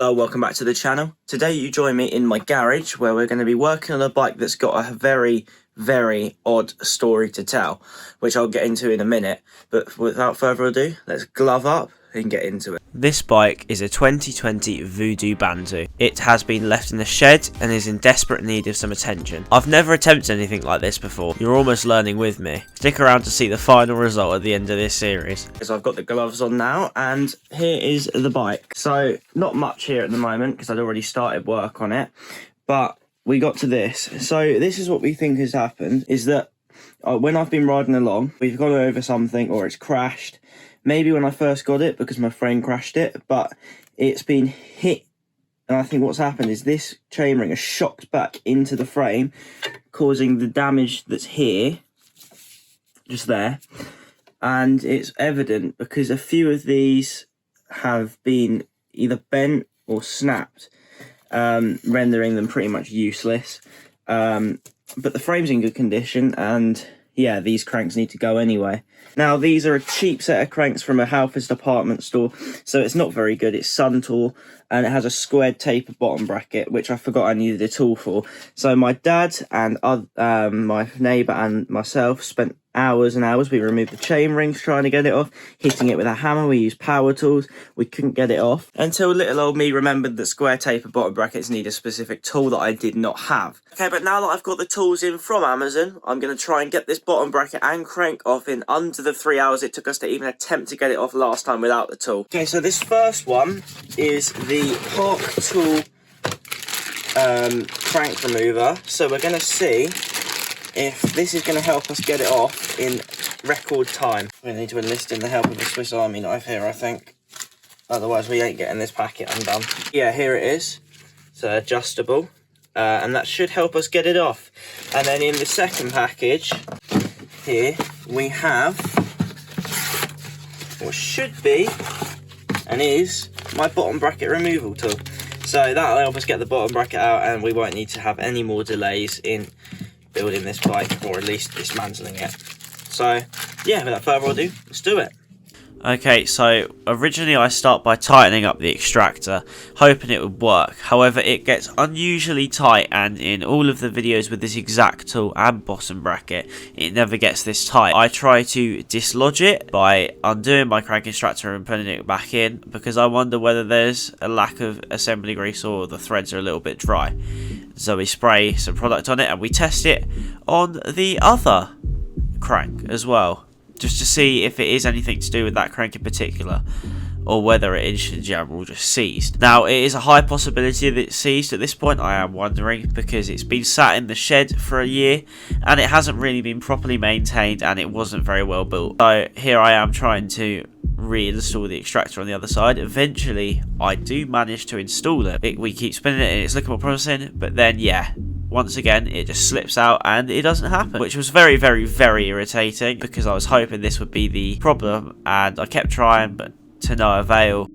Hello, welcome back to the channel. Today you join me in my garage where we're going to be working on a bike that's got a very odd story to tell, which I'll get into in a minute. But without further ado, let's glove up and get into it. This bike is a 2020 Voodoo Bantu. It has been left in the shed and is in desperate need of some attention. I've never attempted anything like this before. You're almost learning with me. Stick around to see the final result at the end of this series. So I've got the gloves on now and here is the bike. So not much here at the moment because I'd already started work on it, but we got to this. So this is what we think has happened, is that when I've been riding along, we've gone over something or it's crashed. Maybe when I first got it because my friend crashed it, but it's been hit. And I think what's happened is this chainring has shocked back into the frame, causing the damage that's here, just there. And it's evident because a few of these have been either bent or snapped, rendering them pretty much useless. But the frame's in good condition, and yeah, these cranks need to go anyway. Now, these are a cheap set of cranks from a Halfords department store, so it's not very good. It's sun tool, and it has a squared taper bottom bracket, which I forgot I needed a tool for. So my dad and my neighbour and myself spent hours and hours. We removed the chain rings trying to get it off, hitting it with a hammer. We used power tools. We couldn't get it off until little old me remembered that square taper bottom brackets need a specific tool that I did not have. Okay, but now that I've got the tools in from Amazon, I'm going to try and get this bottom bracket and crank off in under the 3 hours it took us to even attempt to get it off last time without the tool. Okay, so this first one is the Park Tool crank remover. So we're going to see if this is going to help us get it off in record time. We need to enlist in the help of a Swiss Army knife here, I think. Otherwise we ain't getting this packet undone. Yeah, here it is. It's adjustable. And that should help us get it off. And then in the second package, here, we have what should be and is my bottom bracket removal tool. So that'll help us get the bottom bracket out, and we won't need to have any more delays in building this bike, or at least dismantling it. So yeah, without further ado, let's do it. Okay, so originally I start by tightening up the extractor, hoping it would work. However, it gets unusually tight, and in all of the videos with this exact tool and bottom bracket, it never gets this tight. I try to dislodge it by undoing my crank extractor and putting it back in, because I wonder whether there's a lack of assembly grease or the threads are a little bit dry. So we spray some product on it and we test it on the other crank as well, just to see if it is anything to do with that crank in particular, or whether it is in general just seized. Now, it is a high possibility that it's seized at this point, I am wondering, because it's been sat in the shed for a year and it hasn't really been properly maintained and it wasn't very well built. So here I am trying to reinstall the extractor on the other side. Eventually I do manage to install it. We keep spinning it and it's looking more promising, but then yeah, once again it just slips out and it doesn't happen, which was very irritating, because I was hoping this would be the problem and I kept trying, but to no avail.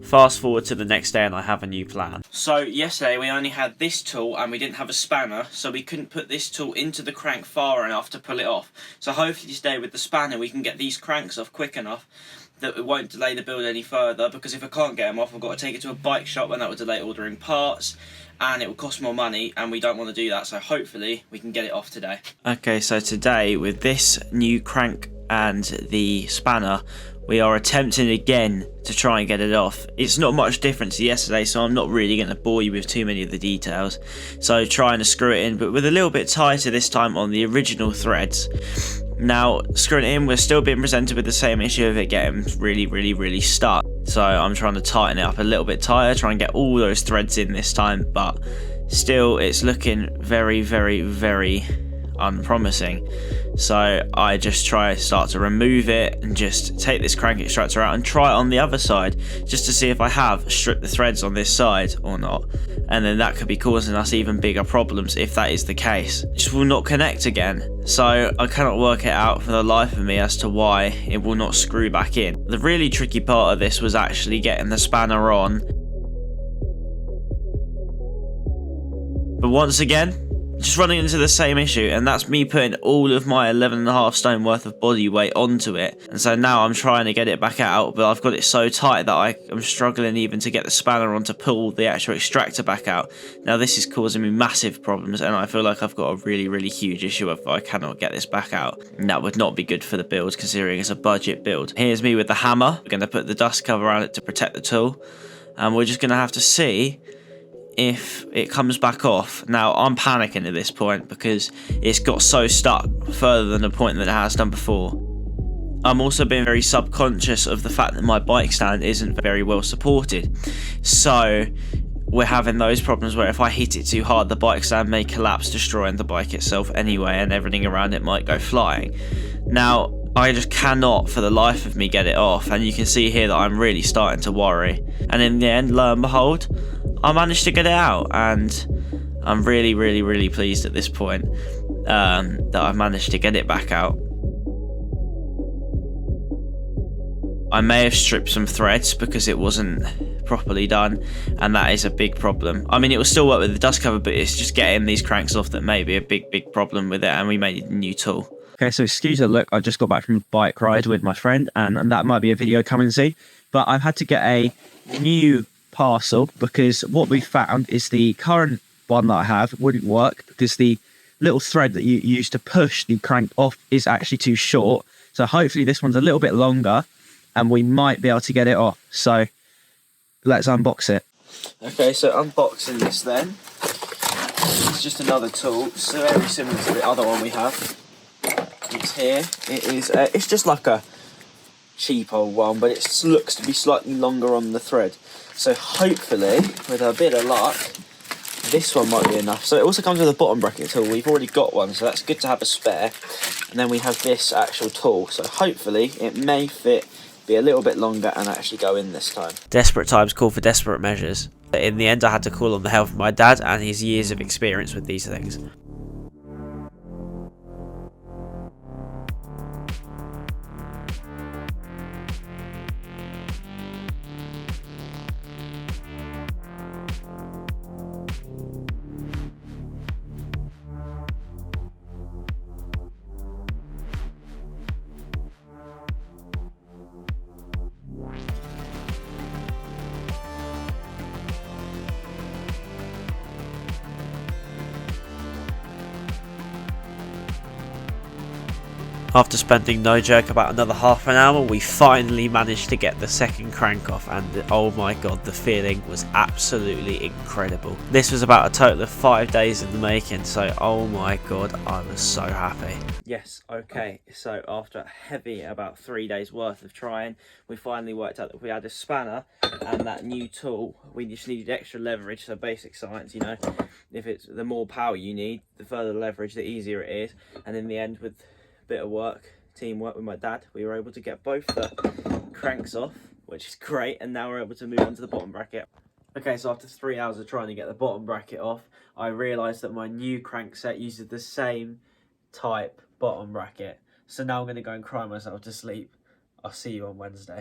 Fast forward to the next day and I have a new plan. So yesterday we only had this tool and we didn't have a spanner, so we couldn't put this tool into the crank far enough to pull it off. So hopefully today with the spanner we can get these cranks off quick enough that it won't delay the build any further, because if I can't get them off I've got to take it to a bike shop and that would delay ordering parts and it will cost more money, and we don't want to do that, so hopefully we can get it off today. Okay, so today with this new crank and the spanner, we are attempting again to try and get it off. It's not much different to yesterday, so I'm not really going to bore you with too many of the details. So trying to screw it in, but with a little bit tighter this time on the original threads. Now, screwing it in, we're still being presented with the same issue of it getting really stuck. So I'm trying to tighten it up a little bit tighter, try and get all those threads in this time, but still it's looking very unpromising. So I just start to remove it and just take this crank extractor out and try it on the other side, just to see if I have stripped the threads on this side or not, and then that could be causing us even bigger problems if that is the case. It just will not connect again, so I cannot work it out for the life of me as to why it will not screw back in. The really tricky part of this was actually getting the spanner on, but once again just running into the same issue, and that's me putting all of my 11.5 stone worth of body weight onto it. And so now I'm trying to get it back out, but I've got it so tight that I am struggling even to get the spanner on to pull the actual extractor back out. Now this is causing me massive problems, and I feel like I've got a really huge issue if I cannot get this back out. And that would not be good for the build, considering it's a budget build. Here's me with the hammer. We're going to put the dust cover around it to protect the tool, and we're just going to have to see if it comes back off. Now I'm panicking at this point because it's got so stuck further than the point that it has done before. I'm also being very subconscious of the fact that my bike stand isn't very well supported, so we're having those problems where if I hit it too hard, the bike stand may collapse, destroying the bike itself anyway, and everything around it might go flying. Now I just cannot for the life of me get it off, and you can see here that I'm really starting to worry. And in the end, lo and behold, I managed to get it out, and I'm really pleased at this point that I've managed to get it back out. I may have stripped some threads because it wasn't properly done, and that is a big problem. I mean, it will still work with the dust cover, but it's just getting these cranks off that may be a big problem with it, and we made a new tool. Okay, so excuse the look, I just got back from a bike ride with my friend, and that might be a video coming soon, but I've had to get a new parcel because what we found is the current one that I have wouldn't work because the little thread that you use to push the crank off is actually too short. So hopefully this one's a little bit longer and we might be able to get it off. So let's unbox it. Okay, so unboxing this then. It's just another tool, so very similar to the other one we have. It's here. It is. It's just like a cheap old one, but it looks to be slightly longer on the thread. So hopefully, with a bit of luck, this one might be enough. So it also comes with a bottom bracket tool. We've already got one, so that's good to have a spare. And then we have this actual tool. So hopefully it may fit, be a little bit longer, and actually go in this time. Desperate times call for desperate measures. In the end, I had to call on the help of my dad and his years of experience with these things. After spending, no joke, about another half an hour, we finally managed to get the second crank off, and oh my god, the feeling was absolutely incredible. This was about a total of 5 days in the making, so oh my god, I was so happy. Yes, okay, so after a heavy about 3 days worth of trying, we finally worked out that we had a spanner and that new tool. We just needed extra leverage, so basic science, you know, if it's the more power you need, the further leverage, the easier it is. And in the end, with bit of work, teamwork with my dad, we were able to get both the cranks off, which is great, and now we're able to move on to the bottom bracket. Okay, so after 3 hours of trying to get the bottom bracket off, I realised that my new crank set uses the same type bottom bracket. So now I'm going to go and cry myself to sleep. I'll see you on Wednesday.